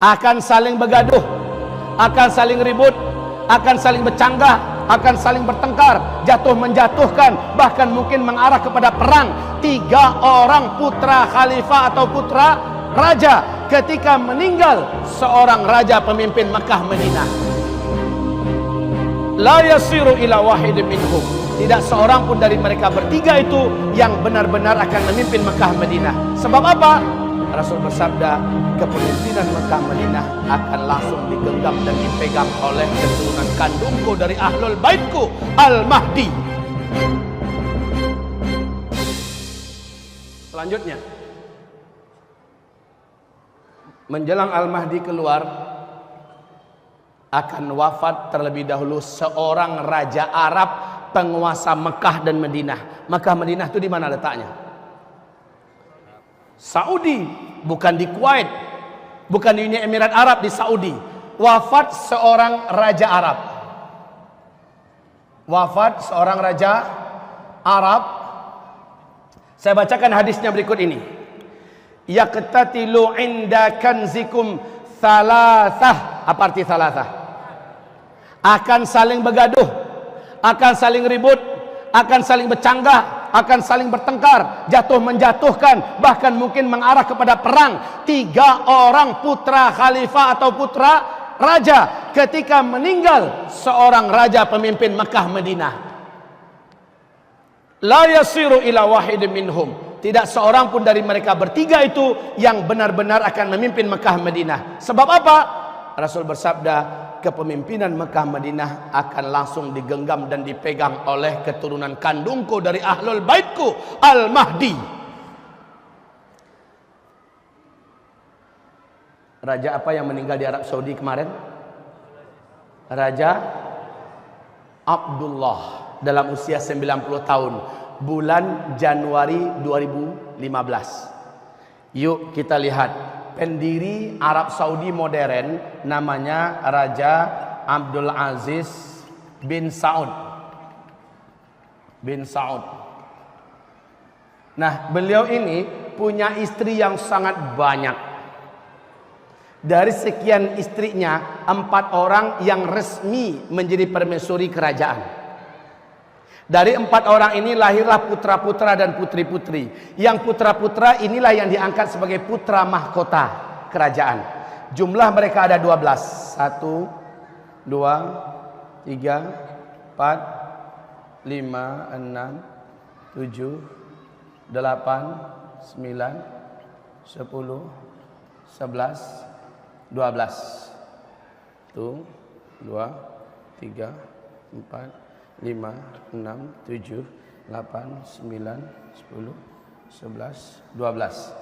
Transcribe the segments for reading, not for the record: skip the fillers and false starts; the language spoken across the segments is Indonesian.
akan saling bergaduh, akan saling ribut, akan saling bercanggah, akan saling bertengkar, jatuh menjatuhkan, bahkan mungkin mengarah kepada perang. 3 orang putra khalifah atau putra raja ketika meninggal seorang raja pemimpin Mekah Madinah. La yasiru ila wahid minhum. Tidak seorang pun dari mereka bertiga itu yang benar-benar akan memimpin Mekah Madinah. Sebab apa? Rasul bersabda, kepemimpinan Mekah Madinah akan langsung digenggam dan dipegang oleh keturunan kandungku dari ahlul baitku, Al-Mahdi. Selanjutnya, menjelang Al-Mahdi keluar, akan wafat terlebih dahulu seorang raja Arab penguasa Mekah dan Madinah. Mekah Madinah itu di mana letaknya? Saudi, bukan di Kuwait, bukan di Uni Emirat Arab, di Saudi. Wafat seorang raja Arab. Wafat seorang raja Arab. Saya bacakan hadisnya berikut ini. Yaqtatilu inda kanzikum thalathah. Apa arti thalathah? Akan saling bergaduh, akan saling ribut, akan saling bercanggah, akan saling bertengkar, jatuh menjatuhkan, bahkan mungkin mengarah kepada perang. 3 orang putra khalifah atau putra raja ketika meninggal seorang raja pemimpin Mekah Madinah. La yasiru ila wahid minhum. Tidak seorang pun dari mereka bertiga itu yang benar-benar akan memimpin Mekah Madinah. Sebab apa? Rasul bersabda, kepemimpinan Mekah Madinah akan langsung digenggam dan dipegang oleh keturunan kandungku dari ahlul baitku, Al-Mahdi. Raja apa yang meninggal di Arab Saudi kemarin? Raja Abdullah, dalam usia 90 tahun, bulan Januari 2015. Yuk kita lihat pendiri Arab Saudi modern, namanya Raja Abdul Aziz bin Saud. Nah, beliau ini punya istri yang sangat banyak. Dari sekian istrinya, 4 orang yang resmi menjadi permaisuri kerajaan. Dari 4 orang ini lahirlah putra-putra dan putri-putri. Yang putra-putra inilah yang diangkat sebagai putra mahkota kerajaan. Jumlah mereka ada 12. 1, 2, 3, 4, 5, 6, 7, 8, 9, 10, 11, 12. 1, 2, 3, 4, 5, 6, 7, 8, 9, 10, 11, 12.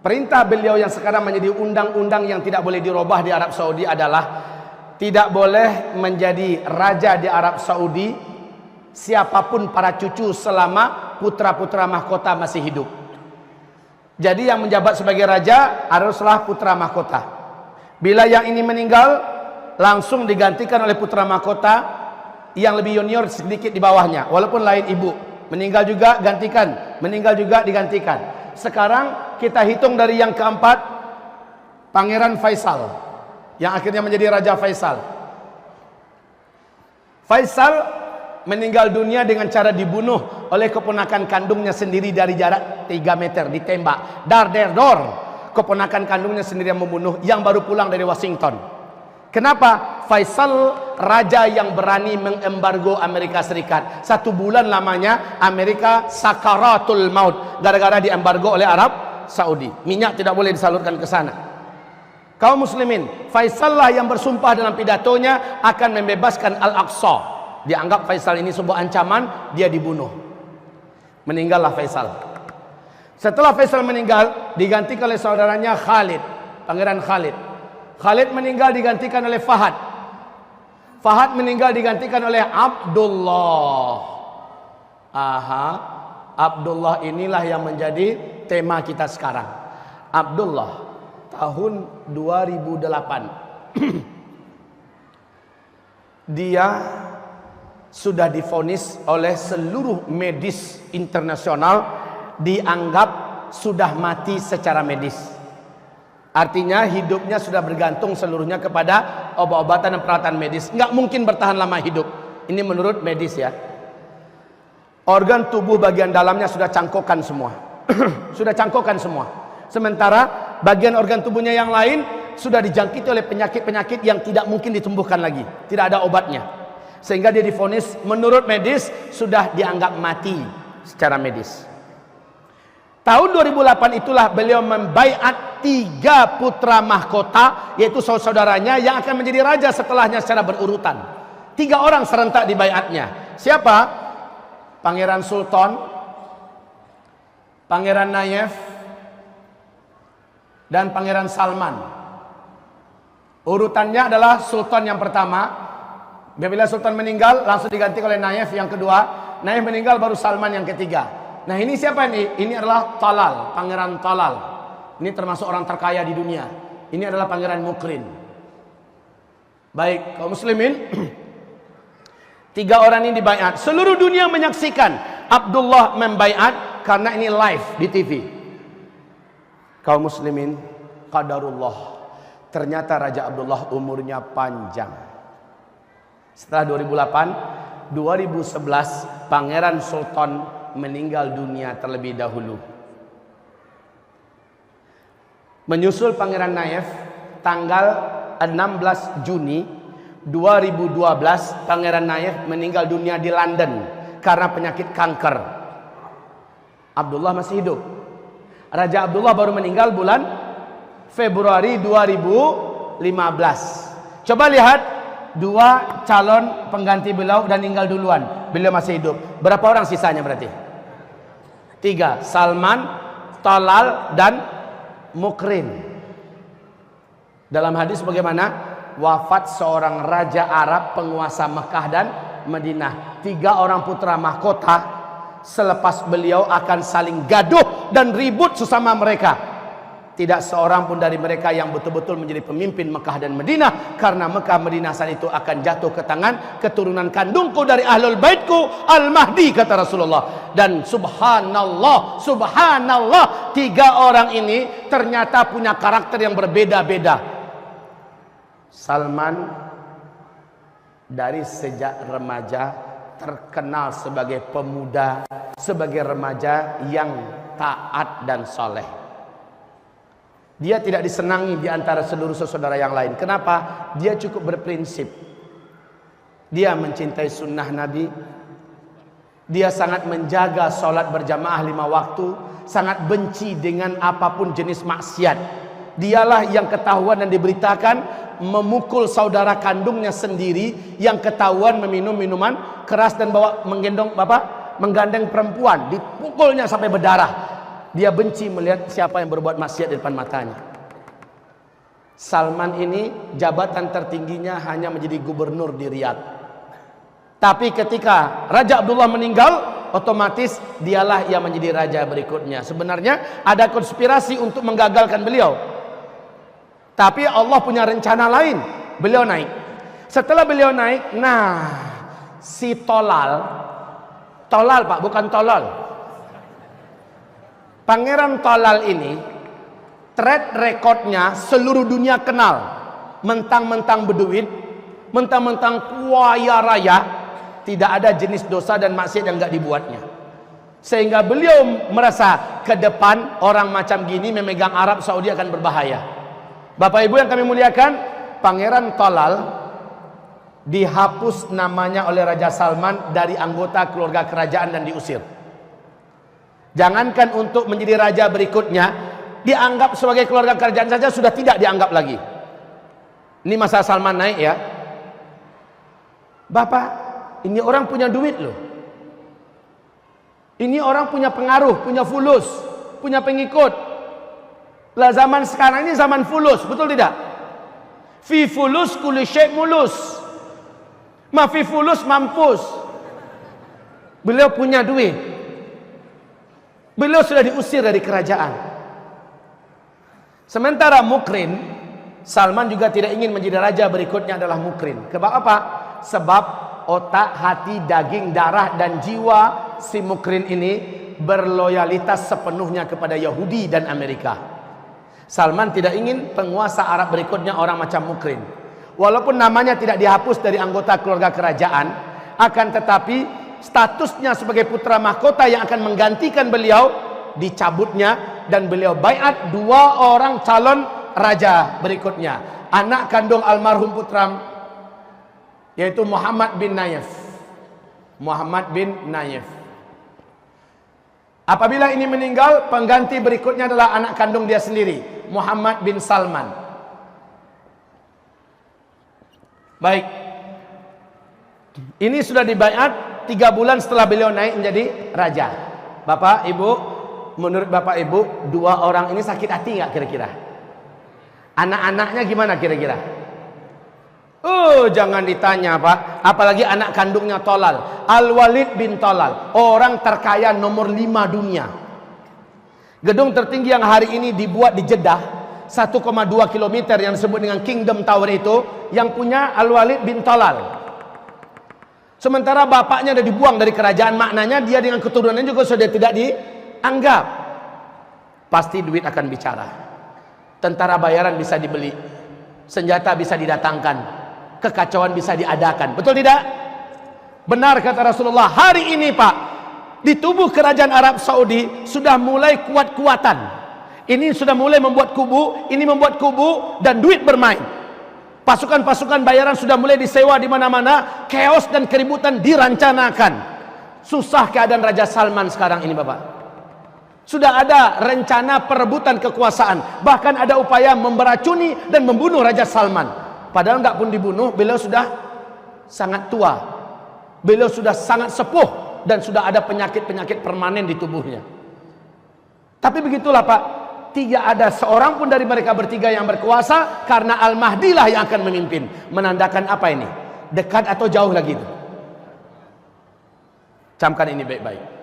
Perintah beliau yang sekarang menjadi undang-undang yang tidak boleh dirubah di Arab Saudi adalah tidak boleh menjadi raja di Arab Saudi siapapun para cucu selama putra-putra mahkota masih hidup. Jadi yang menjabat sebagai raja haruslah putra mahkota. Bila yang ini meninggal, langsung digantikan oleh putra mahkota yang lebih junior sedikit di bawahnya, walaupun lain ibu. Meninggal juga gantikan, meninggal juga digantikan. Sekarang kita hitung dari yang keempat, Pangeran Faisal, yang akhirnya menjadi Raja Faisal. Faisal meninggal dunia dengan cara dibunuh oleh keponakan kandungnya sendiri dari jarak 3 meter, ditembak. Dar der dor. Keponakan kandungnya sendiri yang membunuh, yang baru pulang dari Washington. Kenapa? Faisal raja yang berani mengembargo Amerika Serikat. 1 bulan lamanya Amerika sakaratul maut gara-gara diembargo oleh Arab Saudi. Minyak tidak boleh disalurkan ke sana. Kaum muslimin, Faisal lah yang bersumpah dalam pidatonya akan membebaskan Al-Aqsa. Dianggap Faisal ini sebuah ancaman, dia dibunuh. Meninggallah Faisal. Setelah Faisal meninggal, digantikan oleh saudaranya Khalid, Pangeran Khalid. Khalid meninggal digantikan oleh Fahad. Fahad meninggal digantikan oleh Abdullah. Abdullah inilah yang menjadi tema kita sekarang. Abdullah tahun 2008. Dia sudah divonis oleh seluruh medis internasional, dianggap sudah mati secara medis. Artinya hidupnya sudah bergantung seluruhnya kepada obat-obatan dan peralatan medis. Nggak mungkin bertahan lama hidup. Ini menurut medis ya. Organ tubuh bagian dalamnya sudah cangkokan semua. Sudah cangkokan semua. Sementara bagian organ tubuhnya yang lain sudah dijangkiti oleh penyakit-penyakit yang tidak mungkin disembuhkan lagi. Tidak ada obatnya. Sehingga dia divonis menurut medis sudah dianggap mati secara medis. Tahun 2008 itulah beliau membaiat 3 putra mahkota, yaitu saudara-saudaranya yang akan menjadi raja setelahnya secara berurutan. 3 orang serentak dibaiatnya. Siapa? Pangeran Sultan, Pangeran Nayef, dan Pangeran Salman. Urutannya adalah Sultan yang pertama. Bila Sultan meninggal langsung diganti oleh Nayef yang kedua. Nayef meninggal baru Salman yang ketiga. Nah ini siapa ini? Ini adalah Talal, Pangeran Talal. Ini termasuk orang terkaya di dunia. Ini adalah Pangeran Mukrin. Baik, kaum muslimin, 3 orang ini dibaiat. Seluruh dunia menyaksikan Abdullah membaiat karena ini live di TV. Kaum muslimin, qadarullah. Ternyata Raja Abdullah umurnya panjang. Setelah 2008, 2011 Pangeran Sultan meninggal dunia terlebih dahulu. Menyusul Pangeran Nayef tanggal 16 Juni 2012 Pangeran Nayef meninggal dunia di London karena penyakit kanker. Abdullah masih hidup. Raja Abdullah baru meninggal bulan Februari 2015. Coba lihat 2 calon pengganti beliau dan meninggal duluan. Beliau masih hidup. Berapa orang sisanya berarti? 3, Salman, Talal, dan Mukrin. Dalam hadis bagaimana? Wafat seorang raja Arab penguasa Mekah dan Madinah. 3 orang putra mahkota selepas beliau akan saling gaduh dan ribut sesama mereka. Tidak seorang pun dari mereka yang betul-betul menjadi pemimpin Mekah dan Madinah, karena Mekah Madinah saat itu akan jatuh ke tangan keturunan kandungku dari ahlul baitku Al-Mahdi, kata Rasulullah. Dan subhanallah, subhanallah, 3 orang ini ternyata punya karakter yang berbeda-beda. Salman dari sejak remaja terkenal sebagai pemuda, sebagai remaja yang taat dan soleh. Dia tidak disenangi di antara seluruh saudara yang lain. Kenapa? Dia cukup berprinsip. Dia mencintai sunnah Nabi. Dia sangat menjaga sholat berjamaah 5 waktu. Sangat benci dengan apapun jenis maksiat. Dialah yang ketahuan dan diberitakan memukul saudara kandungnya sendiri yang ketahuan meminum minuman keras dan menggandeng perempuan. Dipukulnya sampai berdarah. Dia benci melihat siapa yang berbuat maksiat di depan matanya. Salman ini jabatan tertingginya hanya menjadi gubernur di Riyadh. Tapi ketika Raja Abdullah meninggal, otomatis dialah yang menjadi raja berikutnya. Sebenarnya ada konspirasi untuk menggagalkan beliau. Tapi Allah punya rencana lain. Beliau naik. Setelah beliau naik, nah si Talal Pak, bukan Tolol. Pangeran Talal ini track recordnya seluruh dunia kenal. Mentang-mentang beduit, mentang-mentang kaya raya, tidak ada jenis dosa dan maksiat yang enggak dibuatnya. Sehingga beliau merasa ke depan orang macam gini memegang Arab Saudi akan berbahaya. Bapak Ibu yang kami muliakan, Pangeran Talal dihapus namanya oleh Raja Salman dari anggota keluarga kerajaan dan diusir. Jangankan untuk menjadi raja berikutnya, dianggap sebagai keluarga kerajaan saja sudah tidak dianggap lagi. Ini masa Salman naik ya. Bapak, ini orang punya duit loh. Ini orang punya pengaruh, punya fulus, punya pengikut. Lah zaman sekarang ini zaman fulus, betul tidak? Fi fulus kulli syai' mulus. Ma fi fulus mampus. Beliau punya duit. Beliau sudah diusir dari kerajaan. Sementara Mukrin, Salman juga tidak ingin menjadi raja berikutnya adalah Mukrin. Sebab apa? Sebab otak, hati, daging, darah, dan jiwa si Mukrin ini berloyalitas sepenuhnya kepada Yahudi dan Amerika. Salman tidak ingin penguasa Arab berikutnya orang macam Mukrin. Walaupun namanya tidak dihapus dari anggota keluarga kerajaan, akan tetapi statusnya sebagai putra mahkota yang akan menggantikan beliau dicabutnya, dan beliau baiat 2 orang calon raja berikutnya, anak kandung almarhum putra, yaitu Muhammad bin Nayef. Muhammad bin Nayef. Apabila ini meninggal, pengganti berikutnya adalah anak kandung dia sendiri, Muhammad bin Salman. Baik, ini sudah dibaiat 3 bulan setelah beliau naik menjadi raja. Bapak, Ibu, menurut Bapak Ibu, 2 orang ini sakit hati nggak kira-kira? Anak-anaknya gimana kira-kira? Jangan ditanya Pak. Apalagi anak kandungnya Tolal, Al-Walid bin Tolal, orang terkaya nomor 5 dunia. Gedung tertinggi yang hari ini dibuat di Jeddah, 1,2 km, yang disebut dengan Kingdom Tower itu, yang punya Al-Walid bin Tolal. Sementara bapaknya sudah dibuang dari kerajaan, maknanya dia dengan keturunannya juga sudah tidak dianggap. Pasti duit akan bicara. Tentara bayaran bisa dibeli, senjata bisa didatangkan, kekacauan bisa diadakan. Betul tidak? Benar kata Rasulullah. Hari ini Pak, di tubuh kerajaan Arab Saudi sudah mulai kuat-kuatan. Ini sudah mulai membuat kubu, ini membuat kubu, dan duit bermain. Pasukan-pasukan bayaran sudah mulai disewa di mana-mana. Chaos dan keributan dirancanakan. Susah keadaan Raja Salman sekarang ini Bapak. Sudah ada rencana perebutan kekuasaan, bahkan ada upaya memberacuni dan membunuh Raja Salman. Padahal nggak pun dibunuh, beliau sudah sangat tua, beliau sudah sangat sepuh, dan sudah ada penyakit-penyakit permanen di tubuhnya. Tapi begitulah Pak, tidak ada seorang pun dari mereka bertiga yang berkuasa, karena Al-Mahdi lah yang akan memimpin. Menandakan apa ini? Dekat atau jauh lagi itu? Camkan ini baik-baik.